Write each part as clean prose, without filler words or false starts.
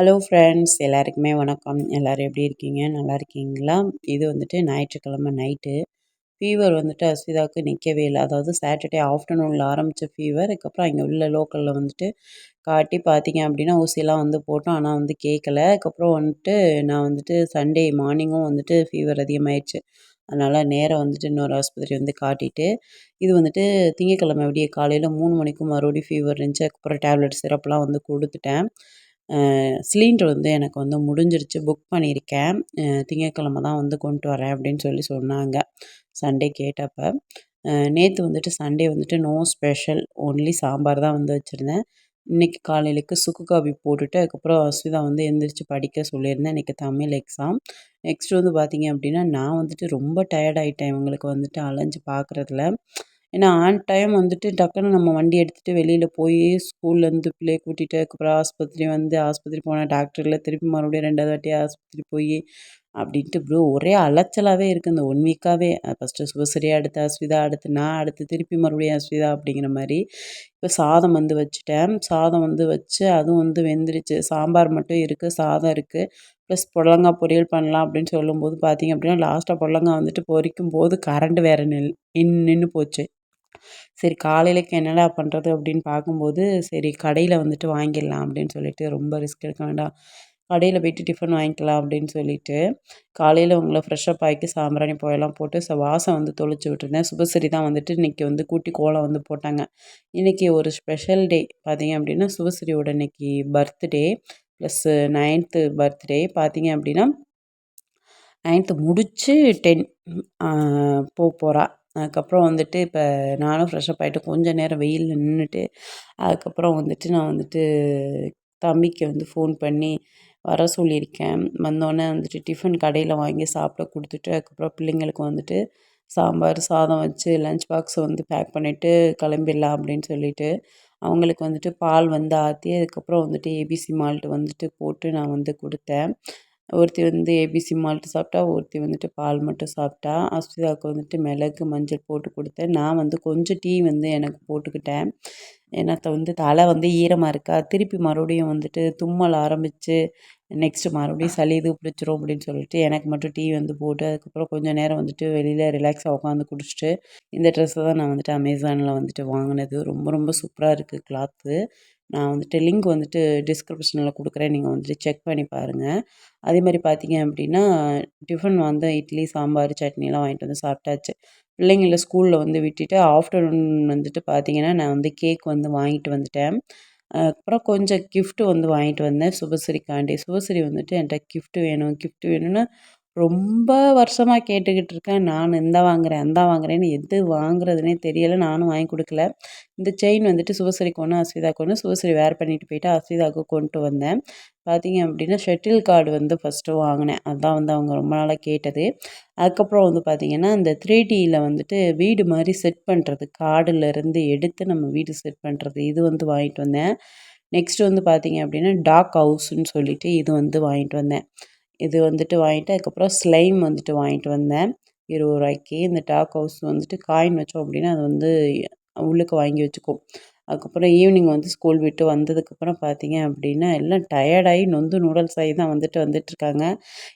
Hello friends, எல்லாருக்குமே வணக்கம். எல்லோரும் எப்படி இருக்கீங்க? நல்லா இருக்கீங்களா? இது வந்துட்டு ஞாயிற்றுக்கிழமை நைட்டு. ஃபீவர் வந்துட்டு அஸ்விதாவுக்கு நிற்கவே இல்லை. அதாவது சாட்டர்டே ஆஃப்டர்நூனில் ஆரம்பித்த ஃபீவர். அதுக்கப்புறம் இங்கே உள்ள லோக்கலில் வந்துட்டு காட்டி பார்த்தீங்க அப்படின்னா ஊசியெல்லாம் வந்து போட்டோம். ஆனால் வந்து கேட்கல. அதுக்கப்புறம் வந்துட்டு நான் வந்துட்டு சண்டே மார்னிங்கும் வந்துட்டு ஃபீவர் அதிகமாகிடுச்சு. அதனால் நேராக வந்துட்டு இன்னொரு ஆஸ்பத்திரி வந்து காட்டிட்டு, இது வந்துட்டு திங்கக்கிழமை விடிய காலையில் 3 மணிக்கும் மறுபடியும் ஃபீவர் இருந்துச்சு. அதுக்கப்புறம் டேப்லெட் சிரப்லாம் வந்து கொடுத்துட்டேன். சிலிண்டர் வந்து எனக்கு வந்து முடிஞ்சிருச்சு. புக் பண்ணியிருக்கேன். திங்கட்கிழமை தான் வந்து கொண்டு வரேன் அப்படின்னு சொன்னாங்க. சண்டே கேட்டப்ப. நேற்று வந்துட்டு சண்டே வந்துட்டு நோ ஸ்பெஷல். ஒன்லி சாம்பார் தான் வந்து வச்சுருந்தேன். இன்றைக்கி காலையிலக்கு சுக்கு காபி போட்டுட்டு அதுக்கப்புறம் அஸ்விதா வந்து எந்திரிச்சு படிக்க சொல்லியிருந்தேன். இன்றைக்கி தமிழ் எக்ஸாம். நெக்ஸ்ட் வந்து பார்த்திங்க அப்படின்னா நான் வந்துட்டு ரொம்ப டயர்ட் ஆகிட்டேன் இவங்களுக்கு வந்துட்டு அலைஞ்சு பார்க்குறதுல. ஏன்னா ஆன் டைம் வந்துட்டு டக்குன்னு நம்ம வண்டி எடுத்துகிட்டு வெளியில் போய் ஸ்கூல்லேருந்து பிள்ளைய கூட்டிகிட்டு அதுக்கப்புறம் ஆஸ்பத்திரி போனால் டாக்டர் இல்லை, திருப்பி மறுபடியும் 2வது வாட்டி ஆஸ்பத்திரி போய் அப்படின்ட்டு ப்ரோ ஒரே அலைச்சலாகவே இருக்குது இந்த 1 வீக்காகவே. ஃபஸ்ட்டு சுபஸ்ரீ, அடுத்து அஸ்விதா, அடுத்து நான், அடுத்து திருப்பி மறுபடியும் அஸ்விதா அப்படிங்கிற மாதிரி. இப்போ சாதம் வந்து வச்சுட்டேன். சாதம் வந்து வச்சு அதுவும் வந்து வெந்துருச்சு. சாம்பார் மட்டும் இருக்குது, சாதம் இருக்குது. ப்ளஸ் புடலங்காய் பொரியல் பண்ணலாம் அப்படின்னு சொல்லும்போது பார்த்தீங்க அப்படின்னா லாஸ்ட்டாக புடலங்காய் வந்துட்டு பொரிக்கும் போது கரண்ட் வேறு நின்று போச்சு. சரி காலையிலக்கு என்னடா பண்ணுறது அப்படின்னு பார்க்கும்போது, சரி கடையில் வந்துட்டு வாங்கிடலாம் அப்படின்னு சொல்லிட்டு, ரொம்ப ரிஸ்க் எடுக்க வேண்டாம். கடையில் போய்ட்டு டிஃபன் வாங்கிக்கலாம் அப்படின்னு சொல்லிட்டு, காலையில் உங்களை ஃப்ரெஷ்ஷப் ஆகிட்டு சாம்பிராணி பூவெல்லாம் போட்டு வாசம் வந்து தொளிச்சு விட்டுருந்தேன். சுபஸ்ரீ தான் வந்துட்டு இன்றைக்கி வந்து கூட்டி கோலம் வந்து போட்டாங்க. இன்றைக்கி ஒரு ஸ்பெஷல் டே பார்த்தீங்க அப்படின்னா, சுபஸ்ரீயோட இன்றைக்கி பர்த்டே ப்ளஸ்ஸு 9th பர்த்டே பார்த்தீங்க அப்படின்னா 9th முடிச்சு 10 போகிறா. அதுக்கப்புறம் வந்துட்டு இப்போ நானும் ஃப்ரெஷ்ஷப் ஆகிட்டு கொஞ்சம் நேரம் வெயிலில் நின்றுட்டு, அதுக்கப்புறம் வந்துட்டு நான் வந்துட்டு தம்பிக்கு வந்து ஃபோன் பண்ணி வர சொல்லியிருக்கேன். வந்தோடனே வந்துட்டு டிஃபன் கடையில் வாங்கி சாப்பிட கொடுத்துட்டு, அதுக்கப்புறம் பிள்ளைங்களுக்கு வந்துட்டு சாம்பார் சாதம் வச்சு லஞ்ச் பாக்ஸ் வந்து பேக் பண்ணிவிட்டு கிளம்பிடலாம் அப்படின்னு சொல்லிட்டு, அவங்களுக்கு வந்துட்டு பால் வந்து ஆற்றி அதுக்கப்புறம் வந்துட்டு ஏபிசி மால்ட் வந்துட்டு போட்டு நான் வந்து கொடுத்தேன். ஒருத்தி வந்து ஏபிசி மால்ட் சாப்பிட்டா, ஒருத்தி வந்துட்டு பால் மட்டும் சாப்பிட்டா. அஸ்விதாவுக்கு வந்துட்டு மிளகு, மஞ்சள் போட்டு கொடுத்தேன். நான் வந்து கொஞ்சம் டீ வந்து எனக்கு போட்டுக்கிட்டேன். ஏன்னா வந்து தலை வந்து ஈரமாக இருக்கா, திருப்பி மறுபடியும் வந்துட்டு தும்மல் ஆரம்பித்து நெக்ஸ்ட்டு மறுபடியும் சளி இது பிடிச்சிரும் அப்படின்னு சொல்லிட்டு எனக்கு மட்டும் டீ வந்து போட்டு அதுக்கப்புறம் கொஞ்சம் நேரம் வந்துட்டு வெளியில் ரிலாக்ஸாக உட்காந்து குடிச்சிட்டு, இந்த ட்ரெஸ்ஸை தான் நான் வந்துட்டு அமேசானில் வந்துட்டு வாங்கினது. ரொம்ப ரொம்ப சூப்பராக இருக்குது கிளாத்து. நான் வந்துட்டு லிங்க் வந்துட்டு டிஸ்கிரிப்ஷனில் கொடுக்குறேன். நீங்கள் வந்துட்டு செக் பண்ணி பாருங்கள். அதே மாதிரி பார்த்தீங்க அப்படின்னா டிஃபன் வந்து இட்லி, சாம்பார், சட்னிலாம் வாங்கிட்டு வந்து சாப்பிட்டாச்சு. பிள்ளைங்கள ஸ்கூலில் வந்து விட்டுட்டு ஆஃப்டர்நூன் வந்துட்டு பார்த்தீங்கன்னா நான் வந்து கேக் வந்து வாங்கிட்டு வந்துட்டேன். அப்புறம் கொஞ்சம் கிஃப்ட்டு வந்து வாங்கிட்டு வந்தேன் சுபஸ்ரீக்காண்டி. சுபஸ்ரீ வந்துட்டு என்கிட்ட கிஃப்ட்டு வேணும் கிஃப்ட்டு வேணும்னு ரொம்ப வருஷமா கேட்டுக்கிட்டு இருக்கேன். நான் இந்தா வாங்குறேன், அந்தா வாங்குறேன்னு எது வாங்குறதுன்னே தெரியல. நானும் வாங்கி கொடுக்கல. இந்த செயின் வந்துட்டு சுபஸ்ரீக்கு ஒன்று, அஸ்விதாவுக்கு ஒன்று. சுபஸ்ரீ வேர் பண்ணிட்டு போயிட்டு அஸ்விதாவுக்கு கொண்டு வந்தேன். பார்த்தீங்க அப்படின்னா ஷட்டில் கார்டு வந்து ஃபஸ்ட்டு வாங்கினேன். அதுதான் வந்து அவங்க ரொம்ப நாளாக கேட்டது. அதுக்கப்புறம் வந்து பார்த்திங்கன்னா இந்த 3Dயில் வந்துட்டு வீடு மாதிரி செட் பண்ணுறது, கார்டுலேருந்து எடுத்து நம்ம வீடு செட் பண்ணுறது, இது வந்து வாங்கிட்டு வந்தேன். நெக்ஸ்ட்டு வந்து பார்த்திங்க அப்படின்னா டாக் ஹவுஸ்ன்னு சொல்லிட்டு இது வந்து வாங்கிட்டு வந்தேன். இது வந்துட்டு வாங்கிட்டு அதுக்கப்புறம் ஸ்லைம் வந்துட்டு வாங்கிட்டு வந்தேன். ரூ. 20க்கு. இந்த டாக் ஹவுஸ் வந்துட்டு காயின் வச்சோம் அப்படின்னா அது வந்து உள்ளுக்கு வாங்கி வச்சுக்கும். அதுக்கப்புறம் ஈவினிங் வந்து ஸ்கூல் விட்டு வந்ததுக்கப்புறம் பார்த்தீங்க அப்படின்னா எல்லாம் டயர்டாகி நொந்து நூடுல்ஸ் ஆகி தான் வந்துட்டுருக்காங்க.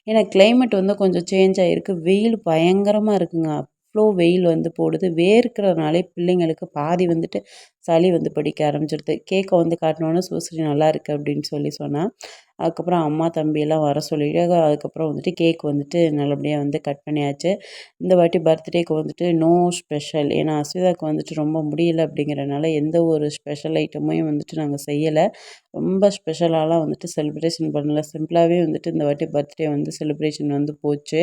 ஏன்னா கிளைமேட் வந்து கொஞ்சம் சேஞ்ச் ஆகிருக்கு. வெயில் பயங்கரமாக இருக்குங்க. அவ்வளோ வெயில் வந்து போடுது. வேர்க்கிறதுனாலே பிள்ளைங்களுக்கு பாதி வந்துட்டு சளி வந்து பிடிக்க ஆரம்பிச்சிடுது. கேக்கை வந்து காட்டினோன்னே சுசரி நல்லா இருக்குது அப்படின்னு சொன்னா. அதுக்கப்புறம் அம்மா தம்பியெல்லாம் வர சொல்லிட்டு அதுக்கப்புறம் வந்துட்டு கேக் வந்துட்டு நல்லபடியாக வந்து கட் பண்ணியாச்சு. இந்த வாட்டி பர்த்டேக்கு வந்துட்டு நோ ஸ்பெஷல். ஏன்னா அஸ்விதாவுக்கு வந்துட்டு ரொம்ப முடியல அப்படிங்கிறனால எந்த ஒரு ஸ்பெஷல் ஐட்டமையும் வந்துட்டு நாங்கள் செய்யலை. ரொம்ப ஸ்பெஷலாலாம் வந்துட்டு செலிப்ரேஷன் பண்ணல. சிம்பிளாகவே வந்துட்டு இந்த வாட்டி பர்த்டே வந்து செலிப்ரேஷன் வந்து போச்சு.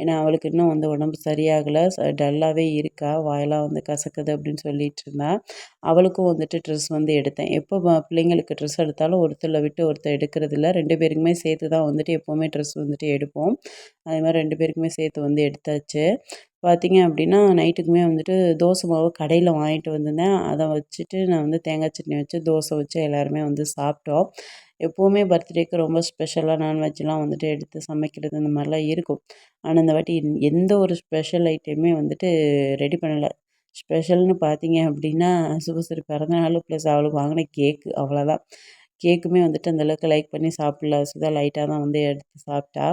ஏன்னா அவளுக்கு இன்னும் வந்து உடம்பு சரியாகலை. டல்லாகவே இருக்கா. வாயெல்லாம் வந்து கசக்குது அப்படின்னு சொல்லிட்டு இருந்தா. அவளுக்கும் வந்துட்டு ட்ரெஸ் வந்து எடுத்தேன். எப்போ பிள்ளைங்களுக்கு ட்ரெஸ் எடுத்தாலும் ஒருத்தரை விட்டு ஒருத்தர் எடுக்கிறதில்ல. 2 பேருக்குமே சேர்த்து தான் வந்துட்டு எப்போவுமே ட்ரெஸ் வந்துட்டு எடுப்போம். அதே மாதிரி 2 பேருக்குமே சேர்த்து வந்து எடுத்தாச்சு. பார்த்தீங்க அப்படின்னா நைட்டுக்குமே வந்துட்டு தோசை மாவு கடையில் வாங்கிட்டு வந்திருந்தேன். அதை வச்சுட்டு நான் வந்து தேங்காய் சட்னி வச்சு தோசை வச்சு எல்லாருமே வந்து சாப்பிட்டோம். எப்போவுமே பர்த்டேக்கு ரொம்ப ஸ்பெஷலாக நான்வெஜ்லாம் வந்துட்டு எடுத்து சமைக்கிறது இந்த மாதிரிலாம் இருக்கும். ஆனால் இந்த வாட்டி எந்த ஒரு ஸ்பெஷல் ஐட்டமே வந்துட்டு ரெடி பண்ணலை. ஸ்பெஷல்னு பார்த்தீங்க அப்படின்னா சுபஸ்ரீ பிறந்தநாள் ப்ளஸ் அவளுக்கு வாங்கின கேக்கு அவ்வளோதான். கேக்குமே வந்துட்டு அந்த அளவுக்கு லைக் பண்ணி சாப்பிடல. சுதா லைட்டா தான் வந்து எடுத்து சாப்பிட்டா.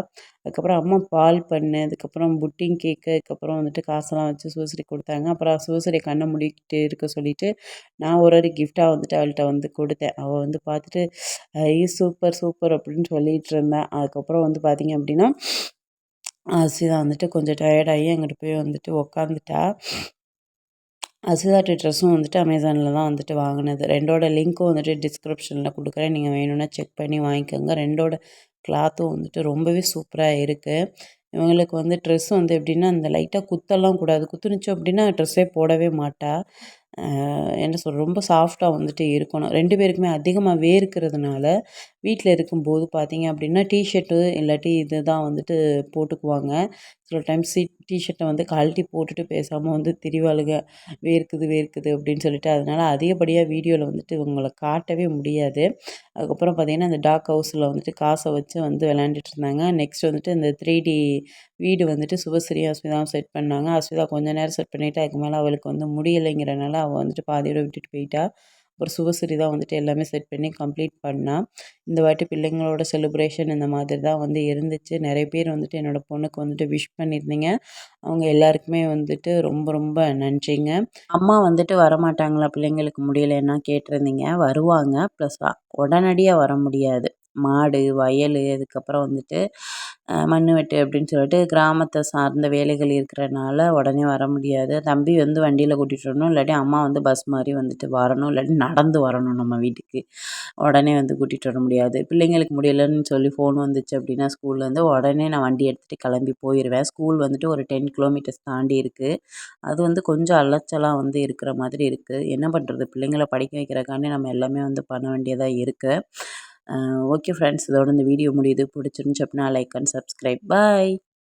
அதுக்கப்புறம் அம்மா பால் பண்ணு, அதுக்கப்புறம் புட்டிங் கேக்கு, அதுக்கப்புறம் வந்துட்டு காசெல்லாம் வச்சு சிவஸ்ரீ குடுத்தாங்க. அப்புறம் சிவஸ்ரீ கண்ண மூடிக்கிட்டு இருக்க சொல்லிட்டு, நான் ஒரு கிஃப்ட்டா வந்துட்டு அவள்ட்ட வந்து குடுத்தேன். அவ வந்து பார்த்துட்டு, "ஐ சூப்பர், சூப்பர்" அப்படின்னு சொல்லிட்டு இருந்தா. அதுக்கப்புறம் வந்து பார்த்தீங்க அப்படின்னா, அசிதா வந்துட்டு கொஞ்சம் டயர்டாகி அங்கிட்டு போய் வந்துட்டு உக்காந்துட்டா. அசிதாட்ட ட்ரெஸ்ஸும் வந்துட்டு அமேசானில் தான் வந்துட்டு வாங்கினது. 2ஓட லிங்க்கும் வந்துட்டு டிஸ்கிரிப்ஷனில் கொடுக்குறேன். நீங்கள் வேணும்னா செக் பண்ணி வாங்கிக்கோங்க. 2ஓட கிளாத்தும் வந்துட்டு ரொம்பவே சூப்பராக இருக்குது. இவங்களுக்கு வந்து ட்ரெஸ் வந்து எப்படின்னா, அந்த லைட்டாக குத்தெல்லாம் கூடாது. குத்துனுச்சு அப்படின்னா ட்ரெஸ்ஸே போடவே மாட்டா. என்ன ரொம்ப சாஃப்ட்டா வந்துட்டு இருக்கணும். 2 பேருக்குமே அதிகமாக வேர்க்கிறதுனால, வீட்ல இருக்கும்போது பார்த்தீங்க அப்படின்னா, டீ இல்லாட்டி இதுதான் வந்துட்டு போட்டுக்குவாங்க. சில டைம் டீ ஷர்ட்ட வந்து கழட்டி போட்டுட்டு பேசாம வந்து திரிவாளுக. வேர்க்குது, வேர்க்குது அப்படின்னு சொல்லிட்டு. அதனால அதிகப்படியா வீடியோல வந்துட்டு இவங்கள காட்டவே முடியாது. அதுக்கப்புறம் பார்த்தீங்கன்னா, அந்த டாக் ஹவுஸில வந்துட்டு காச வச்சு வந்து விளையாண்டுட்டு இருந்தாங்க. நெக்ஸ்ட் வந்துட்டு இந்த 3D வீடு வந்துட்டு சுபஸ்ரீயும், அஸ்மிதாவும் செட் பண்ணாங்க. அஸ்மிதா கொஞ்ச நேரம் செட் பண்ணிட்டு, அதுக்கு மேல அவளுக்கு வந்து முடியலைங்கிறனால அவ வந்துட்டு பாதியோட விட்டுட்டு போயிட்டா. அப்புறம் சுபஸ்ரீ தான் வந்துட்டு எல்லாமே செட் பண்ணி கம்ப்ளீட் பண்ணா. இந்த வாட்டி பிள்ளைங்களோட செலிப்ரேஷன் இந்த மாதிரி தான் வந்து இருந்துச்சு. நெறைய பேர் வந்துட்டு என்னோட பொண்ணுக்கு வந்துட்டு விஷ் பண்ணியிருந்தீங்க. அவங்க எல்லாருக்குமே வந்துட்டு ரொம்ப ரொம்ப நன்றிங்க. அம்மா வந்துட்டு வரமாட்டாங்களா பிள்ளைங்களுக்கு முடியலைன்னா கேட்டிருந்தீங்க. வருவாங்க. ப்ளஸ் உடனடியா வர முடியாது. மாடு, வயலு, அதுக்கப்புறம் வந்துட்டு மண்ணு வெட்டு அப்படின்னு சொல்லிட்டு கிராமத்த சார்ந்த வேலைகள் இருக்கிறனால உடனே வர முடியாது. தம்பி வந்து வண்டியில கூட்டிட்டு வரணும். இல்லாட்டி அம்மா வந்து பஸ் மாரி வந்துட்டு வரணும். இல்லாட்டி நடந்து வரணும் நம்ம வீட்டுக்கு. உடனே வந்து கூட்டிட்டு வர முடியாது. பிள்ளைங்களுக்கு முடியலன்னு சொல்லி ஃபோன் வந்துச்சு அப்படின்னா ஸ்கூல்லேருந்து உடனே நான் வண்டி எடுத்துட்டு கிளம்பி போயிருவேன். ஸ்கூல் வந்துட்டு ஒரு 10 கிலோமீட்டர்ஸ் தாண்டி இருக்கு. அது வந்து கொஞ்சம் அலைச்சலா வந்து இருக்கிற மாதிரி இருக்கு. என்ன பண்ணுறது? பிள்ளைங்கள படிக்க வைக்கிறக்காண்டி நம்ம எல்லாமே வந்து பண்ண வேண்டியதா இருக்கு. ஓகே ஃப்ரெண்ட்ஸ், இதோட இந்த வீடியோ முடியுது. பிடிச்சிருந்துச்சு அப்படின்னா லைக் அண்ட் சப்ஸ்கிரைப். பாய்.